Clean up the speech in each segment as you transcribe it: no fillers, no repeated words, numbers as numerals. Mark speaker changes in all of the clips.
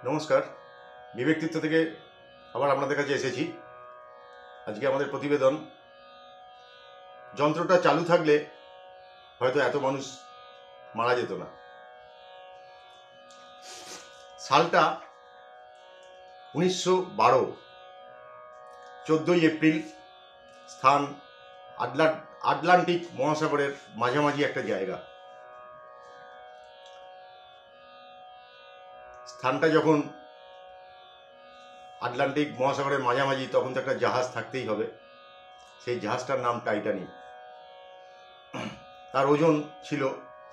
Speaker 1: নমস্কার, বিব্যক্তিত্ব থেকে আবার আপনাদের কাছে এসেছি। আজকে আমাদের প্রতিবেদন, যন্ত্রটা চালু থাকলে হয়তো এত মানুষ মারা যেত না। সালটা 1912, 14ই এপ্রিল, স্থান আটলান্টিক মহাসাগরের মাঝামাঝি একটা জায়গা। স্থানটা যখন আটলান্টিক মহাসাগরের মাঝামাঝি, তখন তো একটা জাহাজ থাকতেই হবে। সেই জাহাজটার নাম টাইটানিক। তার ওজন ছিল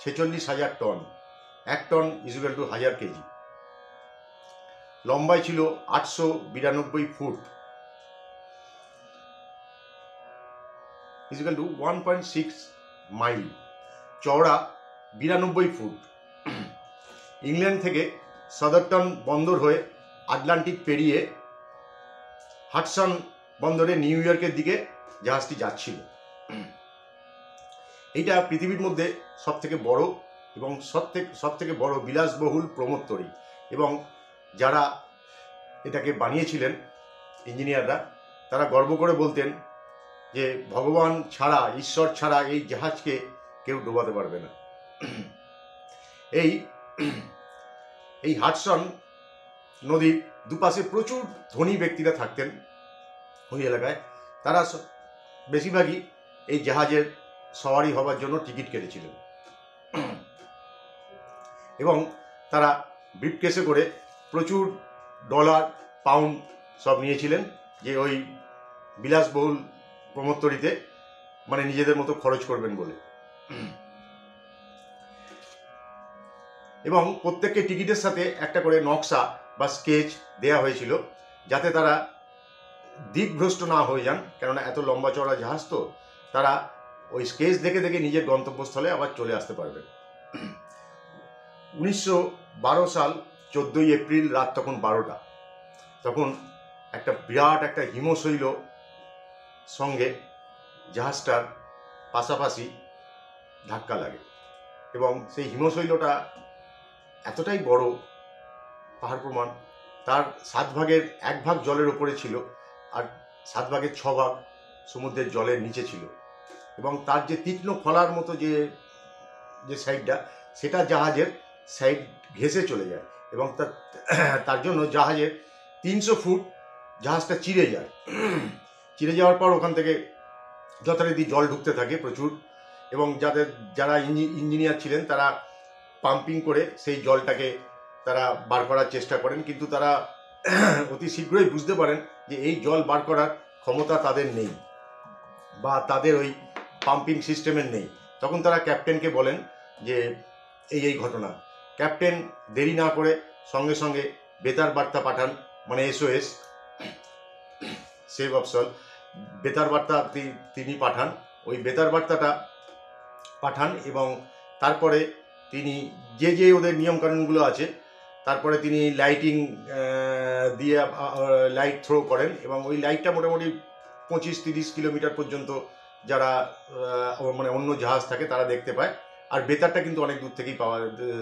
Speaker 1: 46,000 ton. 1 ton equal to 1000 kg. লম্বায় ছিল 892 ফুট, ইজুয়াল টু 1.6 মাইল। চওড়া 92 ফুট। ইংল্যান্ড থেকে সাদারটন বন্দর হয়ে আটলান্টিক পেরিয়ে হাডসন বন্দরে নিউ ইয়র্কের দিকে জাহাজটি যাচ্ছিল। এইটা পৃথিবীর মধ্যে সবথেকে বড় এবং সবথেকে বড় বিলাসবহুল প্রমোত্তরী। এবং যারা এটাকে বানিয়েছিলেন, ইঞ্জিনিয়াররা, তারা গর্ব করে বলতেন যে ভগবান ছাড়া, ঈশ্বর ছাড়া এই জাহাজকে কেউ ডোবাতে পারবে না। এই হাডসন নদীর দুপাশে প্রচুর ধনী ব্যক্তিরা থাকতেন ওই এলাকায়। তারা বেশিরভাগই এই জাহাজের সওয়ারি হবার জন্য টিকিট কেটেছিলেন এবং তারা ব্রিফকেসে করে প্রচুর ডলার, পাউন্ড সব নিয়েছিলেন, যে ওই বিলাসবহুল প্রমোত্তরীতে মানে নিজেদের মতো খরচ করবেন বলে। এবং প্রত্যেককে টিকিটের সাথে একটা করে নকশা বা স্কেচ দেয়া হয়েছিল, যাতে তারা দিকভ্রষ্ট না হয়ে যান। কেননা এত লম্বা চড়া জাহাজ তো, তারা ওই স্কেচ দেখে দেখে নিজের গন্তব্যস্থলে আবার চলে আসতে পারবেন। 1912 সাল 14ই এপ্রিল, রাত তখন 12টা। তখন একটা বিরাট একটা হিমশৈল সঙ্গে জাহাজটার পাশাপাশি ধাক্কা লাগে এবং সেই হিমশৈলটা এতটাই বড়, পাহাড় প্রমাণ। তার 7 ভাগের 1 ভাগ জলের ওপরে ছিল, আর 7 ভাগের 6 ভাগ সমুদ্রের জলের নিচে ছিল। এবং তার যে তীক্ষ্ণ ফলার মতো যে সাইডটা, সেটা জাহাজের সাইড ঘেঁষে চলে যায় এবং তার জন্য জাহাজের 300 ফুট জাহাজটা চিরে যায়। চিরে যাওয়ার পর ওখান থেকে যথারীতি জল ঢুকতে থাকে প্রচুর, এবং যারা ইঞ্জিনিয়ার ছিলেন তারা পাম্পিং করে সেই জলটাকে তারা বার করার চেষ্টা করেন, কিন্তু তারা অতি শীঘ্রই বুঝতে পারেন যে এই জল বার করার ক্ষমতা তাদের নেই বা তাদের ওই পাম্পিং সিস্টেমের নেই। তখন তারা ক্যাপ্টেনকে বলেন যে এই ঘটনা। ক্যাপ্টেন দেরি না করে সঙ্গে সঙ্গে বেতার বার্তা পাঠান, মানে SOS, সেভ অফ সোল, বেতার বার্তা তিনি পাঠান। ওই বেতার বার্তাটা পাঠান এবং তারপরে তিনি যে ওদের নিয়মকানুনগুলো আছে, তারপরে তিনি লাইটিং দিয়ে লাইট থ্রো করেন এবং ওই লাইটটা মোটামুটি 25-30 কিলোমিটার পর্যন্ত যারা মানে অন্য জাহাজ থাকে তারা দেখতে পায়। আর বেতারটা কিন্তু অনেক দূর থেকেই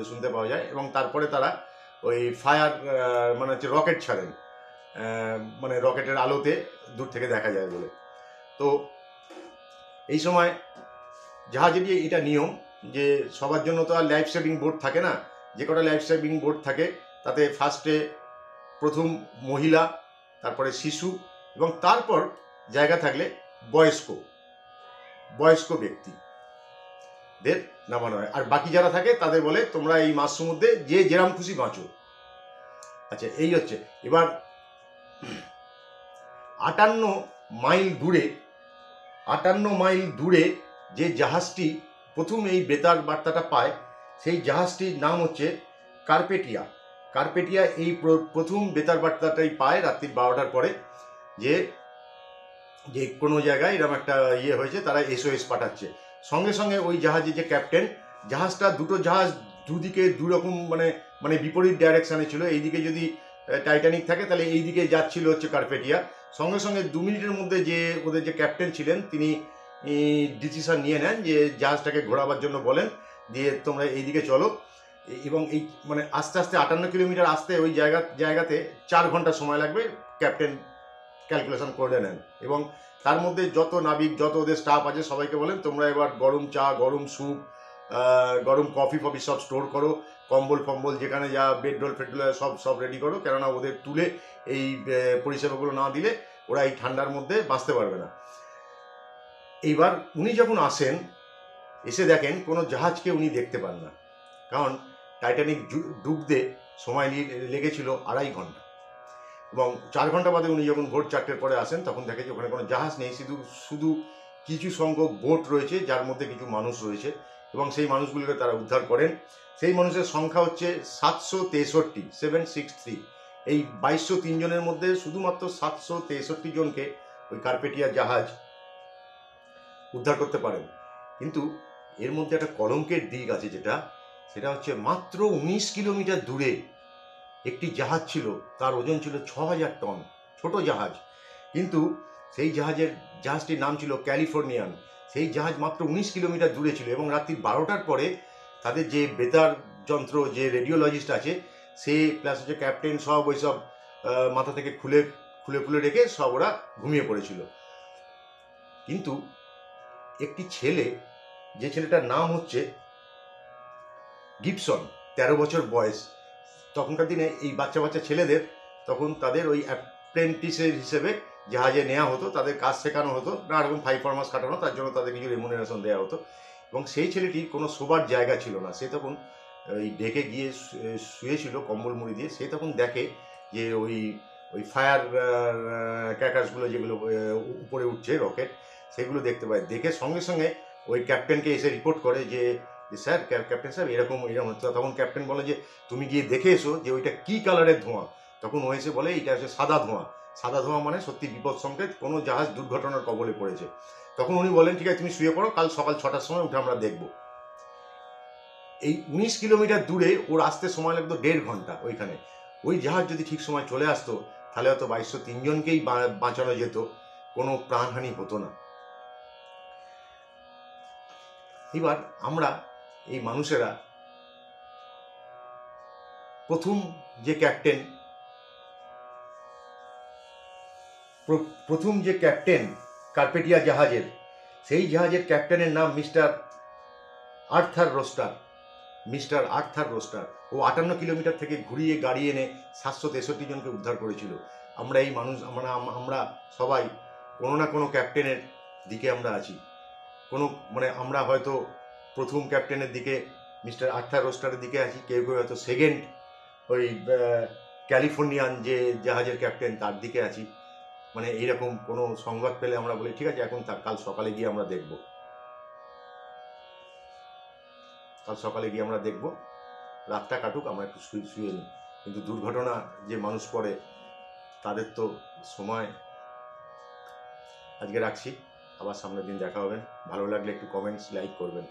Speaker 1: শুনতে পাওয়া যায়। এবং তারপরে তারা ওই ফায়ার মানে হচ্ছে রকেট ছাড়েন, মানে রকেটের আলোতে দূর থেকে দেখা যায় বলে। তো এই সময় জাহাজেরই এটা নিয়ম যে সবার জন্য তো আর লাইফ সেভিং বোট থাকে না। যে কটা লাইফ সেভিং বোট থাকে তাতে ফার্স্টে প্রথম মহিলা, তারপরে শিশু, এবং তারপর জায়গা থাকলে বয়স্ক ব্যক্তিদের নামানো হয়। আর বাকি যারা থাকে তাদের বলে তোমরা এই মাঝ সমুদ্রে যে যেরাম খুশি বাঁচো। আচ্ছা, এই হচ্ছে। এবার 58 মাইল দূরে যে জাহাজটি প্রথম এই বেতার বার্তাটা পায়, সেই জাহাজটির নাম হচ্ছে কার্পেটিয়া। এই প্রথম বেতার বার্তাটাই পায় রাত্রি 12টার পরে, যে কোনো জায়গায় এরকম একটা হয়েছে, তারা SOS পাঠাচ্ছে। সঙ্গে সঙ্গে ওই জাহাজে যে ক্যাপ্টেন, জাহাজটা দুটো জাহাজ দুদিকে দুরকম মানে বিপরীত ডাইরেকশানে ছিল। এইদিকে যদি টাইটানিক থাকে তাহলে এই দিকে যাচ্ছিল হচ্ছে কার্পেটিয়া। সঙ্গে সঙ্গে 2 মিনিটের মধ্যে যে ওদের যে ক্যাপ্টেন ছিলেন তিনি ডিসিশন নিয়ে নেন যে জাহাজটাকে ঘোরাবার জন্য বলেন, দিয়ে তোমরা এইদিকে চলো। এবং এই মানে আস্তে আস্তে 58 কিলোমিটার আসতে ওই জায়গাতে 4 ঘন্টা সময় লাগবে ক্যাপ্টেন ক্যালকুলেশন করে নেন। এবং তার মধ্যে যত নাবিক, যত ওদের স্টাফ আছে সবাইকে বলেন তোমরা এবার গরম চা, গরম স্যুপ, গরম কফি ফফি সব স্টোর করো, কম্বল ফম্বল যেখানে যা বেডরোল ফেডরোল সব সব রেডি করো, কেননা ওদের তুলে এই পরিষেবাগুলো না দিলে ওরা এই ঠান্ডার মধ্যে বাঁচতে পারবে না। এইবার উনি যখন আসেন, এসে দেখেন কোনো জাহাজকে উনি দেখতে পান না, কারণ টাইটানিক ডুবতে সময় লেগেছিল 2.5 ঘন্টা। এবং 4 ঘন্টা বাদে উনি যখন ভোর 4টের পরে আসেন তখন দেখে যে ওখানে কোনো জাহাজ নেই, শুধু কিছু সংখ্যক বোট রয়েছে যার মধ্যে কিছু মানুষ রয়েছে, এবং সেই মানুষগুলোকে তারা উদ্ধার করেন। সেই মানুষের সংখ্যা হচ্ছে 763, 763। এই 2203 জনের মধ্যে শুধুমাত্র 763 জনকে ওই কার্পেটিয়া জাহাজ উদ্ধার করতে পারেন। কিন্তু এর মধ্যে একটা কলঙ্কের দিক আছে, সেটা হচ্ছে মাত্র 19 কিলোমিটার দূরে একটি জাহাজ ছিল, তার ওজন ছিল 6000 টন, ছোট জাহাজ। কিন্তু সেই জাহাজটির নাম ছিল ক্যালিফোর্নিয়ান। সেই জাহাজ মাত্র 19 কিলোমিটার দূরে ছিল, এবং রাত্রি 12টার পরে তাদের যে বেতার যন্ত্র, যে রেডিওলজিস্ট আছে, সে প্লাস হচ্ছে ক্যাপ্টেন, সব ওইসব মাথা থেকে খুলে খুলে রেখে সব ওরা ঘুমিয়ে পড়েছিল। কিন্তু একটি ছেলে, যে ছেলেটার নাম হচ্ছে গিবসন, 13 বছর বয়স। তখনকার দিনে এই বাচ্চা ছেলেদের তখন তাদের ওই অ্যাপ্রেন্টিসের হিসেবে জাহাজে নেওয়া হতো, তাদের কাজ শেখানো হতো, নানা রকম 5 মাস কাটানো, তার জন্য তাদের কিছু রেমুনারেশন দেওয়া হতো। এবং সেই ছেলেটির কোনো শোবার জায়গা ছিল না, সে তখন ওই ডেকে গিয়ে শুয়েছিল কম্বল মুড়ি দিয়ে। সে তখন দেখে যে ওই ফায়ার ক্র্যাকার্সগুলো যেগুলো উপরে উঠছে, রকেট, সেগুলো দেখতে পায়। দেখে সঙ্গে সঙ্গে ওই ক্যাপ্টেনকে এসে রিপোর্ট করে যে স্যার, ক্যাপ্টেন সাহেব এরকম হচ্ছে। তখন ক্যাপ্টেন বলে যে তুমি গিয়ে দেখে এসো যে ওইটা কী কালারের ধোঁয়া। তখন ও এসে বলে এটা হচ্ছে সাদা ধোঁয়া। সাদা ধোঁয়া মানে সত্যি বিপদ সংকেত, কোনো জাহাজ দুর্ঘটনার কবলে পড়েছে। তখন উনি বলেন ঠিক আছে তুমি শুয়ে পড়ো, কাল সকাল 6টার সময় উঠে আমরা দেখব। এই 19 কিলোমিটার দূরে ওর আসতে সময় লাগতো 1.5 ঘন্টা। ওইখানে ওই জাহাজ যদি ঠিক সময় চলে আসতো তাহলে হয়তো 2203 জনকেই বাঁচানো যেত, কোনো প্রাণহানি হতো না। এবার আমরা এই মানুষেরা প্রথম যে ক্যাপ্টেন কার্পেটিয়া জাহাজের, সেই জাহাজের ক্যাপ্টেনের নাম মিস্টার আর্থার রোস্টার। ও 58 কিলোমিটার থেকে ঘুরিয়ে গাড়ি এনে 763 জনকে উদ্ধার করেছিল। আমরা সবাই কোনো না কোনো ক্যাপ্টেনের দিকে আমরা আছি। আমরা হয়তো প্রথম ক্যাপ্টেনের দিকে, মিস্টার আর্থার রোস্টারের দিকে আছি, কেউ হয়তো সেকেন্ড ওই ক্যালিফোর্নিয়ান যে জাহাজের ক্যাপ্টেন তার দিকে আছি। এইরকম কোনো সংবাদ পেলে আমরা বলি ঠিক আছে এখন কাল সকালে গিয়ে আমরা দেখব, রাতটা কাটুক, আমরা একটু শুয়ে নিই। কিন্তু দুর্ঘটনা যে মানুষ পড়ে তাদের তো সময়। আজকে রাখছি, আবার সামনের দিন দেখা হবেন। ভালো লাগলে একটু কমেন্টস, লাইক করবেন।